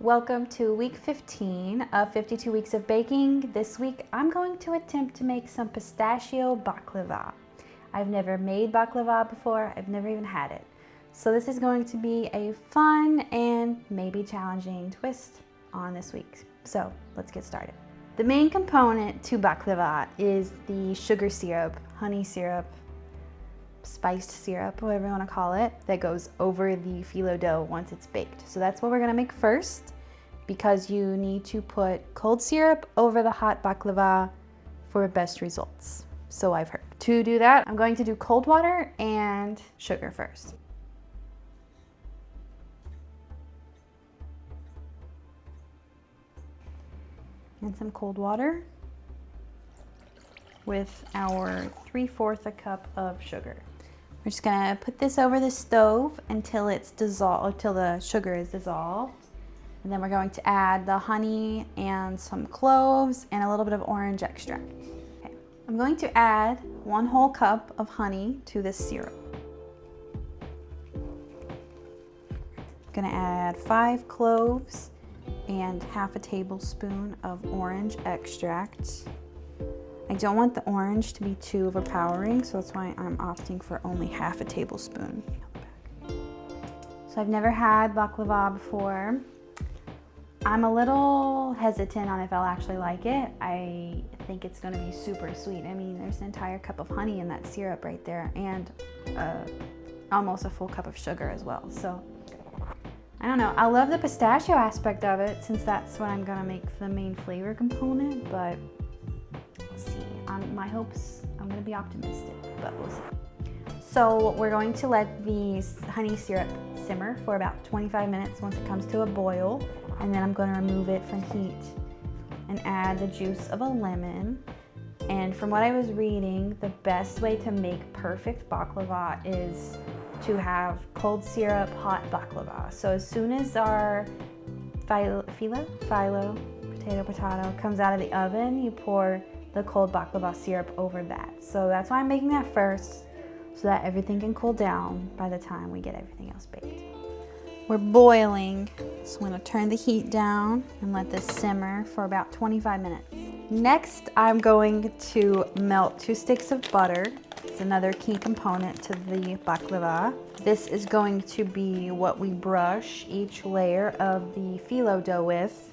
Welcome to week 15 of 52 weeks of baking. This week I'm going to attempt to make some pistachio baklava. I've never made baklava before, I've never even had it. So this is going to be a fun and maybe challenging twist on this week. So let's get started. The main component to baklava is the sugar syrup, honey syrup, spiced syrup, whatever you want to call it, that goes over the phyllo dough once it's baked. So that's what we're going to make first, because you need to put cold syrup over the hot baklava for best results, so I've heard. To do that, I'm going to do cold water and sugar first. And some cold water with our 3/4 cup of sugar. We're just gonna put this over the stove until it's dissolved, until the sugar is dissolved. And then we're going to add the honey and some cloves and a little bit of orange extract. Okay. I'm going to add 1 whole cup of honey to this syrup. I'm gonna add 5 cloves and 1/2 tablespoon of orange extract. I don't want the orange to be too overpowering, so that's why I'm opting for only 1/2 tablespoon. So I've never had baklava before. I'm a little hesitant on if I'll actually like it. I think it's gonna be super sweet. I mean, there's an entire cup of honey in that syrup right there, and almost a full cup of sugar as well. So I don't know. I love the pistachio aspect of it, since that's what I'm gonna make the main flavor component, but see, my hopes, I'm gonna be optimistic, but we'll see. So we're going to let the honey syrup simmer for about 25 minutes once it comes to a boil, and then I'm going to remove it from heat and add the juice of a lemon. And from what I was reading, the best way to make perfect baklava is to have cold syrup, hot baklava. So as soon as our phyllo, potato, comes out of the oven, you pour the cold baklava syrup over that. So that's why I'm making that first, so that everything can cool down by the time we get everything else baked. We're boiling, so I'm gonna turn the heat down and let this simmer for about 25 minutes. Next, I'm going to melt 2 sticks of butter. It's another key component to the baklava. This is going to be what we brush each layer of the phyllo dough with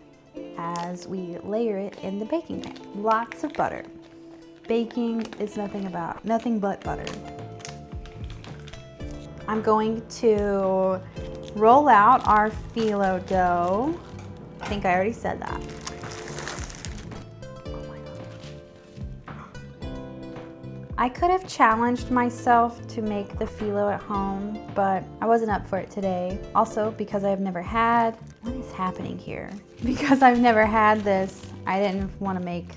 as we layer it in the baking pan. Lots of butter. Baking is nothing but butter. I'm going to roll out our phyllo dough. I think I already said that. Oh my God. I could have challenged myself to make the phyllo at home, but I wasn't up for it today. Also, because I've never had, what is happening here? Because I've never had this, I didn't want to make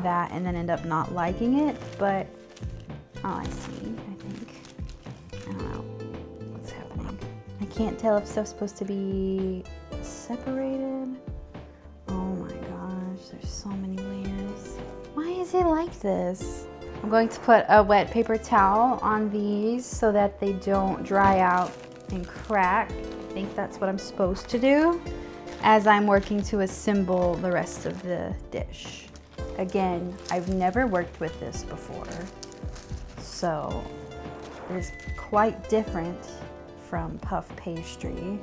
that and then end up not liking it, but oh, I see, I don't know what's happening. I can't tell if stuff's supposed to be separated. Oh my gosh, there's so many layers. Why is it like this? I'm going to put a wet paper towel on these so that they don't dry out and crack. I think that's what I'm supposed to do as I'm working to assemble the rest of the dish. Again, I've never worked with this before, so it is quite different from puff pastry.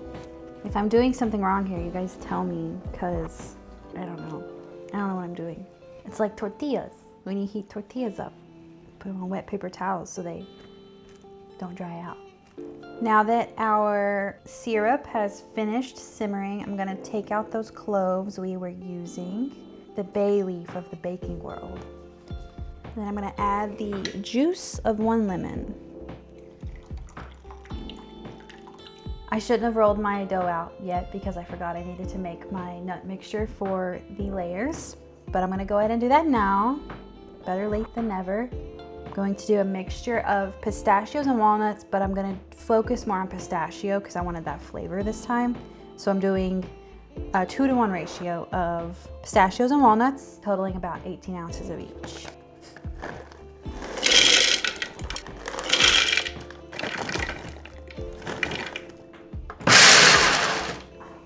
If I'm doing something wrong here, you guys tell me, because I don't know what I'm doing. It's like tortillas. When you heat tortillas up, put them on wet paper towels so they don't dry out. Now that our syrup has finished simmering, I'm gonna take out those cloves we were using, the bay leaf of the baking world. And then I'm gonna add the juice of 1 lemon. I shouldn't have rolled my dough out yet because I forgot I needed to make my nut mixture for the layers, but I'm gonna go ahead and do that now. Better late than never. Going to do a mixture of pistachios and walnuts, but I'm gonna focus more on pistachio because I wanted that flavor this time. So I'm doing a 2-to-1 ratio of pistachios and walnuts, totaling about 18 ounces of each.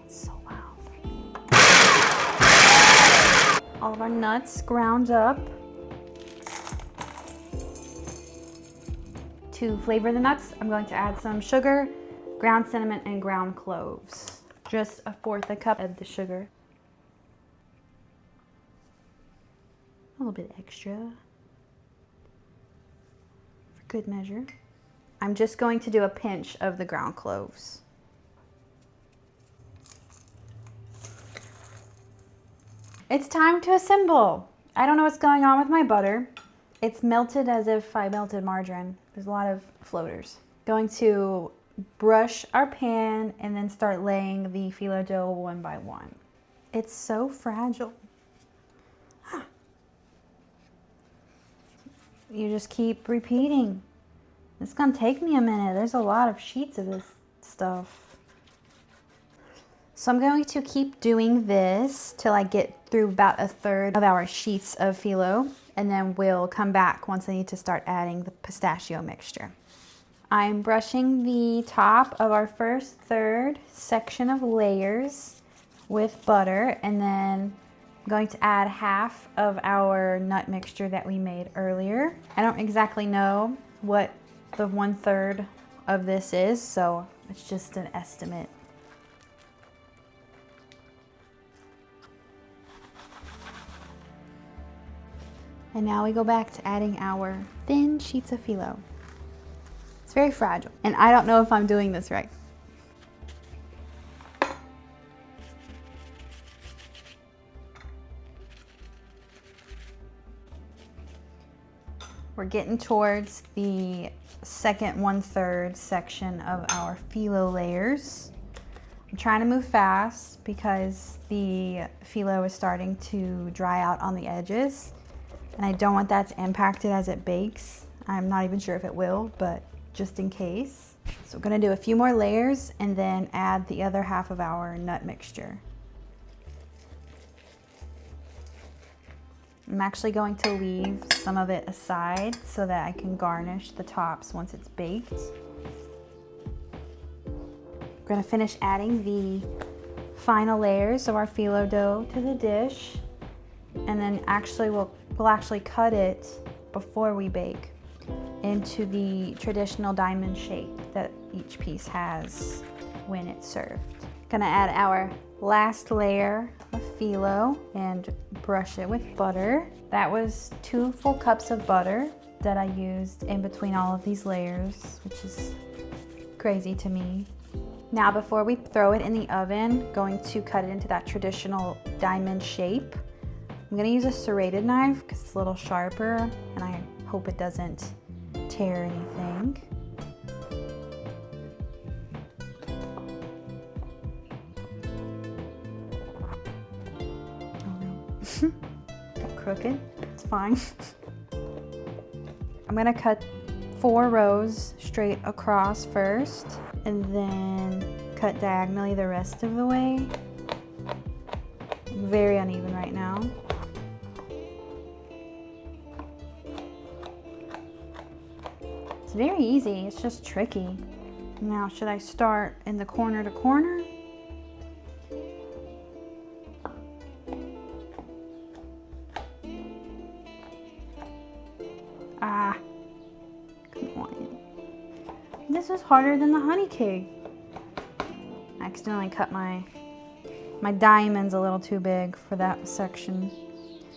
It's so loud. all of our nuts ground up. To flavor the nuts, I'm going to add some sugar, ground cinnamon, and ground cloves. Just 1/4 cup of the sugar. A little bit extra for good measure. I'm just going to do a pinch of the ground cloves. It's time to assemble. I don't know what's going on with my butter. It's melted as if I melted margarine. There's a lot of floaters. Going to brush our pan and then start laying the phyllo dough one by one. It's so fragile. You just keep repeating. It's gonna take me a minute. There's a lot of sheets of this stuff. So I'm going to keep doing this till I get through about 1/3 of our sheets of phyllo, and then we'll come back once I need to start adding the pistachio mixture. I'm brushing the top of our first 1/3 section of layers with butter, and then I'm going to add half of our nut mixture that we made earlier. I don't exactly know what the 1/3 of this is, so it's just an estimate. And now we go back to adding our thin sheets of phyllo. It's very fragile, and I don't know if I'm doing this right. We're getting towards the second 1/3 section of our phyllo layers. I'm trying to move fast because the phyllo is starting to dry out on the edges, and I don't want that to impact it as it bakes. I'm not even sure if it will, but just in case. So we're gonna do a few more layers and then add the other half of our nut mixture. I'm actually going to leave some of it aside so that I can garnish the tops once it's baked. We're gonna finish adding the final layers of our phyllo dough to the dish, and then we'll actually cut it before we bake into the traditional diamond shape that each piece has when it's served. Gonna add our last layer of phyllo and brush it with butter. That was 2 full cups of butter that I used in between all of these layers, which is crazy to me. Now before we throw it in the oven, going to cut it into that traditional diamond shape. I'm gonna use a serrated knife because it's a little sharper, and I hope it doesn't tear anything. Oh no, got crooked, it's fine. I'm gonna cut 4 rows straight across first, and then cut diagonally the rest of the way. Very uneven right now. It's very easy, it's just tricky. Now, should I start in the corner to corner? Ah, come on. This is harder than the honey cake. I accidentally cut my diamonds a little too big for that section.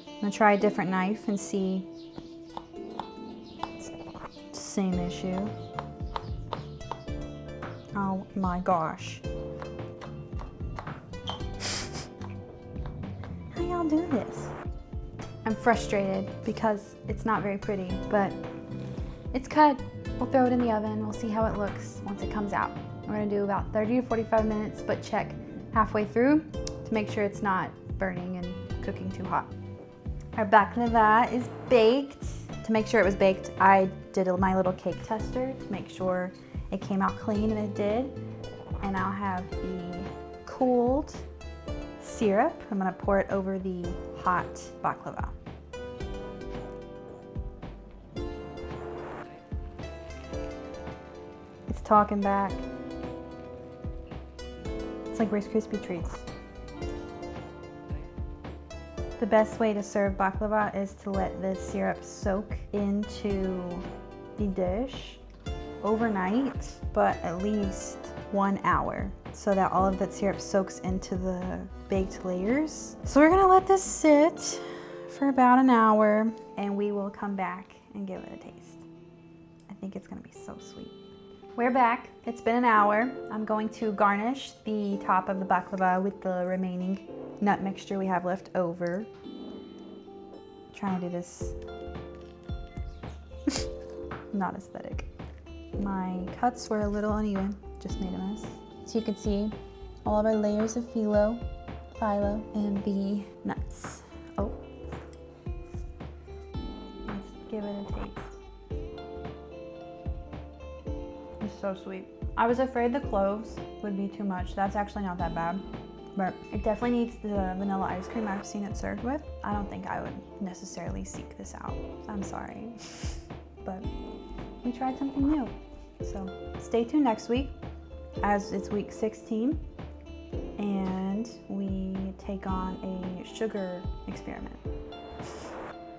I'm gonna try a different knife and see. Same issue. Oh my gosh. How y'all do this? I'm frustrated because it's not very pretty, but it's cut. We'll throw it in the oven. We'll see how it looks once it comes out. We're gonna do about 30 to 45 minutes, but check halfway through to make sure it's not burning and cooking too hot. Our baklava is baked. To make sure it was baked, I did my little cake tester to make sure it came out clean, and it did. And I'll have the cooled syrup. I'm gonna pour it over the hot baklava. It's talking back. It's like Rice Krispie treats. The best way to serve baklava is to let the syrup soak into the dish overnight, but at least 1 hour, so that all of that syrup soaks into the baked layers. So we're gonna let this sit for about an hour and we will come back and give it a taste. I think it's gonna be so sweet. We're back. It's been an hour. I'm going to garnish the top of the baklava with the remaining nut mixture we have left over. I'm trying to do this not aesthetic. My cuts were a little uneven, just made a mess. So you can see all of our layers of phyllo, and the nuts. Oh, let's give it a taste. It's so sweet. I was afraid the cloves would be too much. That's actually not that bad, but it definitely needs the vanilla ice cream I've seen it served with. I don't think I would necessarily seek this out. I'm sorry, but we tried something new. So stay tuned next week, as it's week 16, and we take on a sugar experiment.